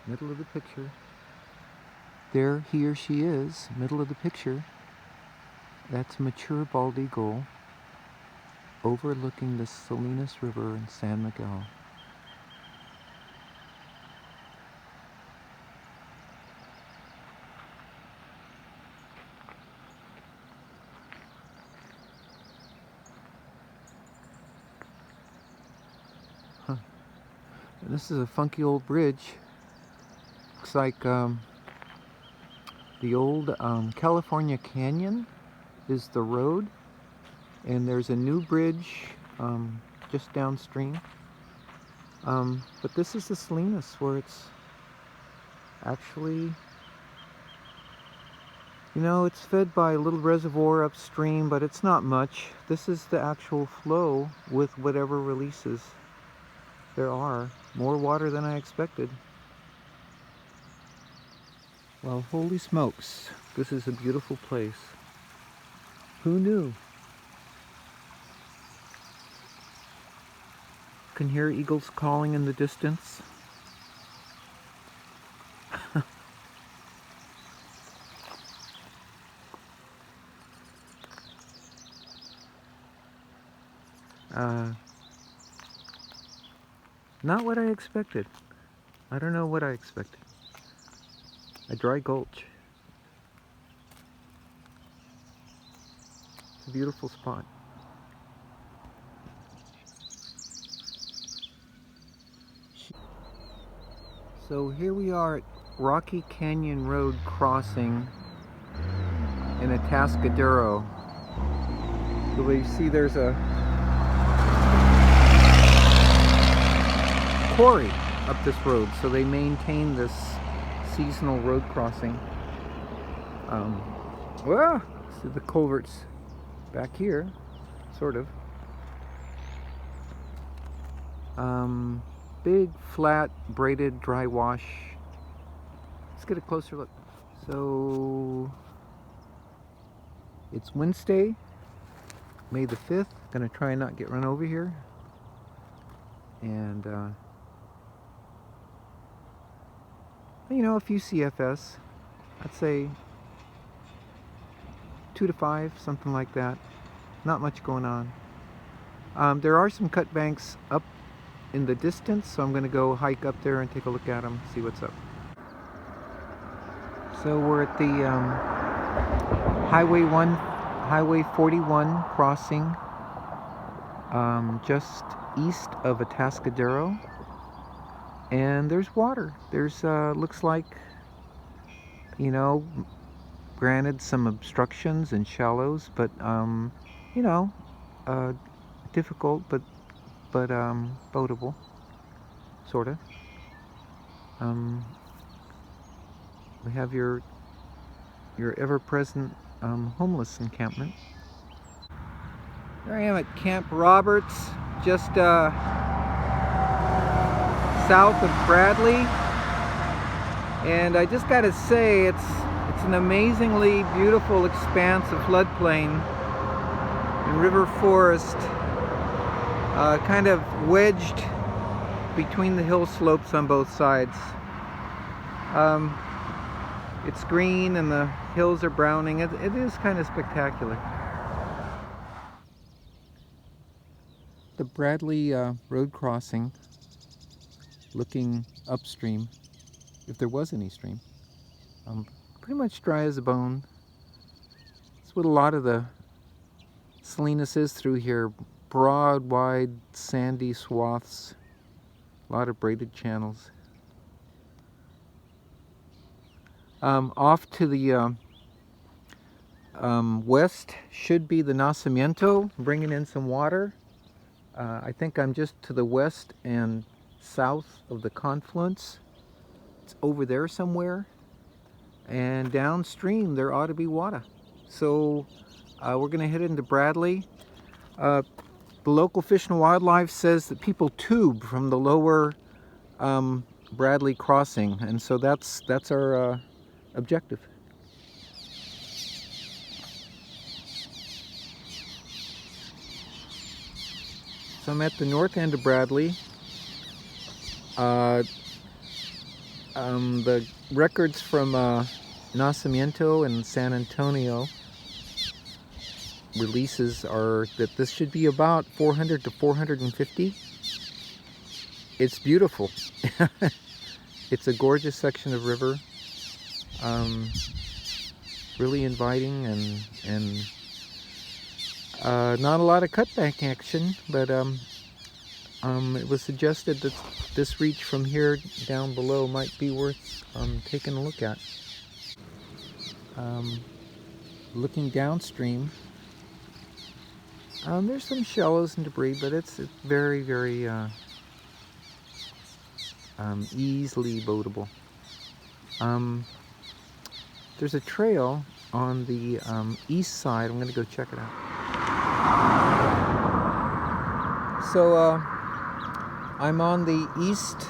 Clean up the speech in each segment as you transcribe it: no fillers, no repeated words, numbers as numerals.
middle of the picture. There he or she is, middle of the picture. That's a mature bald eagle overlooking the Salinas River in San Miguel. Huh. And this is a funky old bridge. Looks like the old California Canyon is the road, and there's a new bridge just downstream. But this is the Salinas, where it's actually, you know, it's fed by a little reservoir upstream, but it's not much. This is the actual flow with whatever releases there are. More water than I expected. Well, holy smokes, this is a beautiful place. Who knew? Can hear eagles calling in the distance. Not what I expected. I don't know what I expected. A dry gulch. It's a beautiful spot. So here we are at Rocky Canyon Road crossing in Atascadero. You see there's a quarry up this road, so they maintain this seasonal road crossing. See the culverts back here, sort of. Big, flat, braided dry wash. Let's get a closer look. So, it's Wednesday, May the 5th. Gonna try and not get run over here. And, you know, a few CFS. I'd say 2 to 5, something like that. Not much going on. There are some cut banks up in the distance, so I'm going to go hike up there and take a look at them, see what's up. So we're at the Highway 41 crossing, just east of Atascadero, and there's water. There's looks like, you know, granted some obstructions and shallows, but you know, difficult, but boatable, sort of. We have your ever-present homeless encampment. There I am at Camp Roberts, just south of Bradley, and I just gotta say it's an amazingly beautiful expanse of floodplain and river forest, kind of wedged between the hill slopes on both sides. It's green and the hills are browning. It is kind of spectacular. The Bradley road crossing, looking upstream, if there was any stream, pretty much dry as a bone. That's what a lot of the Salinas is through here. Broad, wide, sandy swaths, a lot of braided channels. Off to the west should be the Nacimiento, bringing in some water. I think I'm just to the west and south of the confluence. It's over there somewhere. And downstream there ought to be water. So we're going to head into Bradley. The local Fish and Wildlife says that people tube from the lower Bradley crossing, and so that's our objective. So I'm at the north end of Bradley. The records from Nacimiento and San Antonio releases are that this should be about 400 to 450. It's beautiful. It's a gorgeous section of river. Really inviting and not a lot of cutback action, but it was suggested that this reach from here down below might be worth taking a look at. Looking downstream, there's some shallows and debris, but it's very, very easily boatable. There's a trail on the east side. I'm going to go check it out. So I'm on the east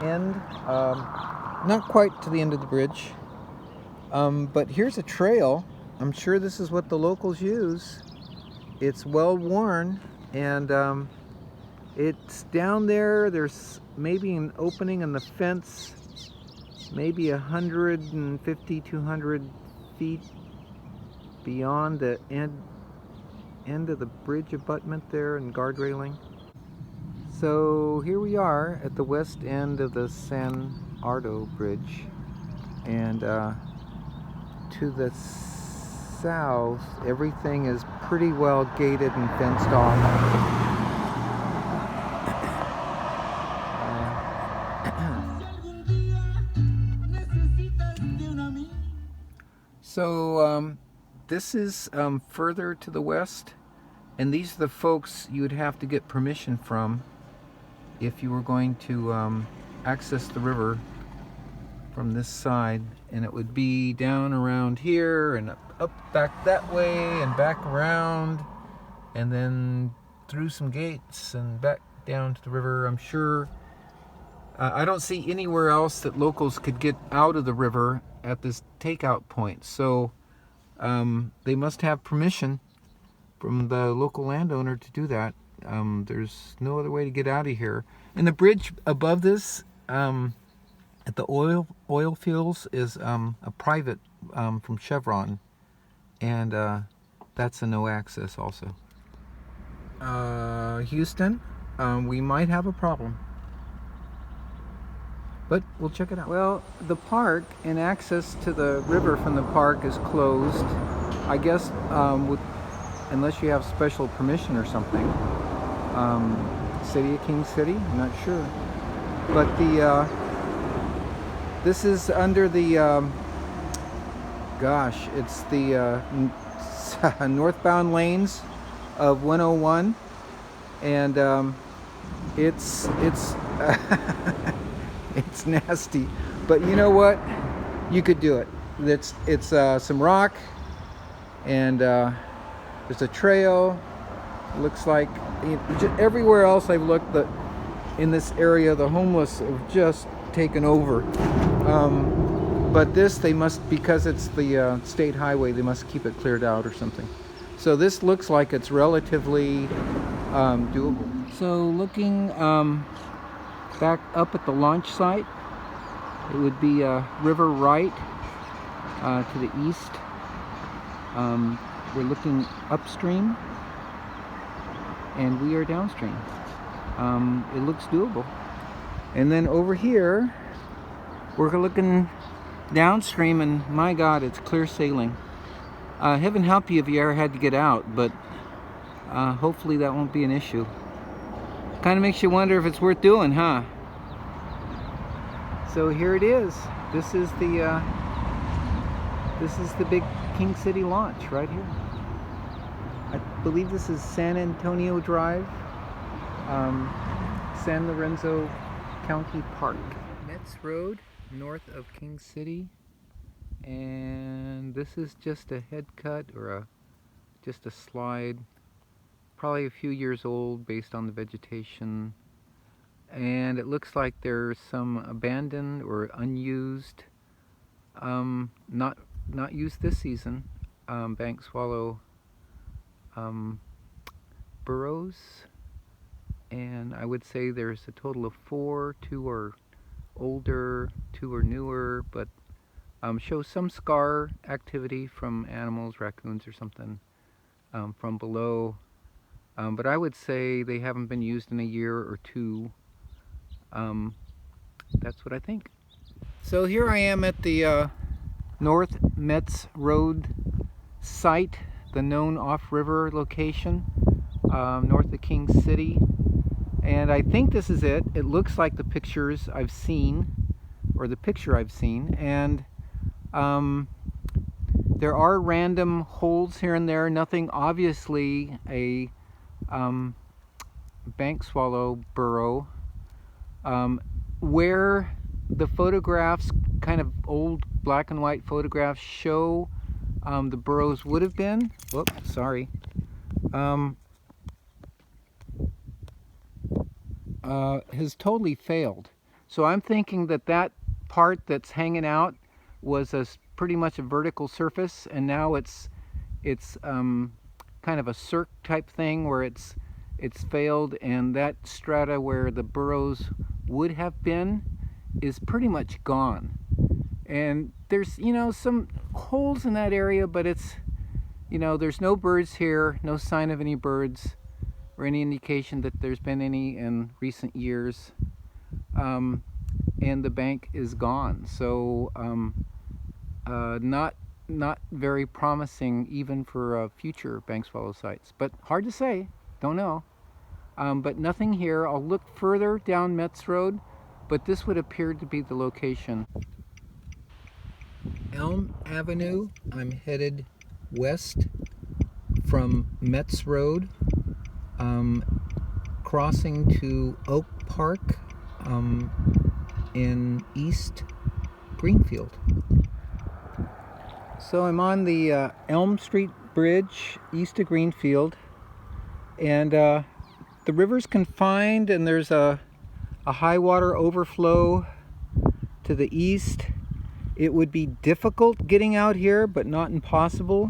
end, not quite to the end of the bridge, but here's a trail. I'm sure this is what the locals use. It's well worn, and it's down there. There's maybe an opening in the fence, maybe 150, 200 feet beyond the end of the bridge abutment there and guard railing. So here we are at the west end of the San Ardo Bridge, and to the south everything is pretty well gated and fenced off. So this is further to the west, and these are the folks you would have to get permission from if you were going to access the river from this side, and it would be down around here and up back that way and back around, and then through some gates and back down to the river. I'm sure I don't see anywhere else that locals could get out of the river at this takeout point, so they must have permission from the local landowner to do that. There's no other way to get out of here. And the bridge above this at the oil fields is a private from Chevron, and that's a no access also. Houston, we might have a problem, but we'll check it out. Well, the park and access to the river from the park is closed, I guess, unless you have special permission or something. City of King City, I'm not sure, but this is under the it's the northbound lanes of 101, and it's it's nasty, but you know what, you could do it. It's some rock, and there's a trail. Looks like everywhere else I've looked, in this area the homeless have just taken over, but this, they must, because it's the state highway, they must keep it cleared out or something. So this looks like it's relatively doable. So looking back up at the launch site, it would be river right to the east. We're looking upstream, and we are downstream. It looks doable. And then over here, we're looking downstream, and my God, it's clear sailing. Heaven help you if you ever had to get out, but hopefully that won't be an issue. Kind of makes you wonder if it's worth doing, huh? So here it is. This is the big King City launch right here. I believe this is San Antonio Drive, San Lorenzo County Park. Metz Road, north of King City, and this is just a head cut, or just a slide, probably a few years old based on the vegetation, and it looks like there's some abandoned or unused, not used this season, bank swallow burrows, and I would say there's a total of 4. 2 are older, 2 are newer, but show some scar activity from animals, raccoons or something, from below. But I would say they haven't been used in a year or two. That's what I think. So here I am at the North Metz Road site, the known off-river location, north of King City. And I think this is it. It looks like the pictures I've seen, or the picture I've seen. And there are random holes here and there, nothing obviously a bank swallow burrow. Where the photographs, kind of old black and white photographs, show the burrows would have been, whoops, sorry, has totally failed. So I'm thinking that that part that's hanging out was pretty much a vertical surface, and now it's kind of a cirque type thing where it's failed, and that strata where the burrows would have been is pretty much gone. And there's, you know, some holes in that area, but it's, you know, there's no birds here, no sign of any birds or any indication that there's been any in recent years. And the bank is gone. So not very promising even for future bank swallow sites, but hard to say, don't know. But nothing here. I'll look further down Metz Road, but this would appear to be the location. Elm Avenue, I'm headed west from Metz Road, crossing to Oak Park in East Greenfield. So I'm on the Elm Street Bridge east of Greenfield, and the river's confined, and there's a high water overflow to the east. It would be difficult getting out here, but not impossible.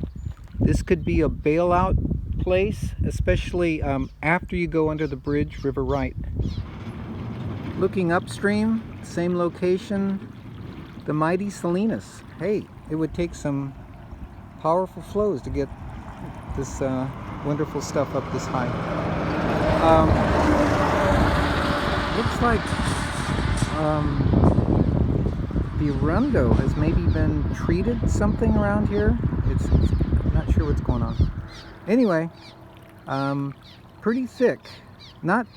This could be a bailout place, especially after you go under the bridge, river right. Looking upstream, same location, the mighty Salinas. Hey, it would take some powerful flows to get this wonderful stuff up this high. Looks like the Arundo has maybe been treated something around here. I'm not sure what's going on. Anyway, pretty thick. Not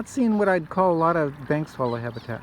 seeing what I'd call a lot of bank swallow habitat.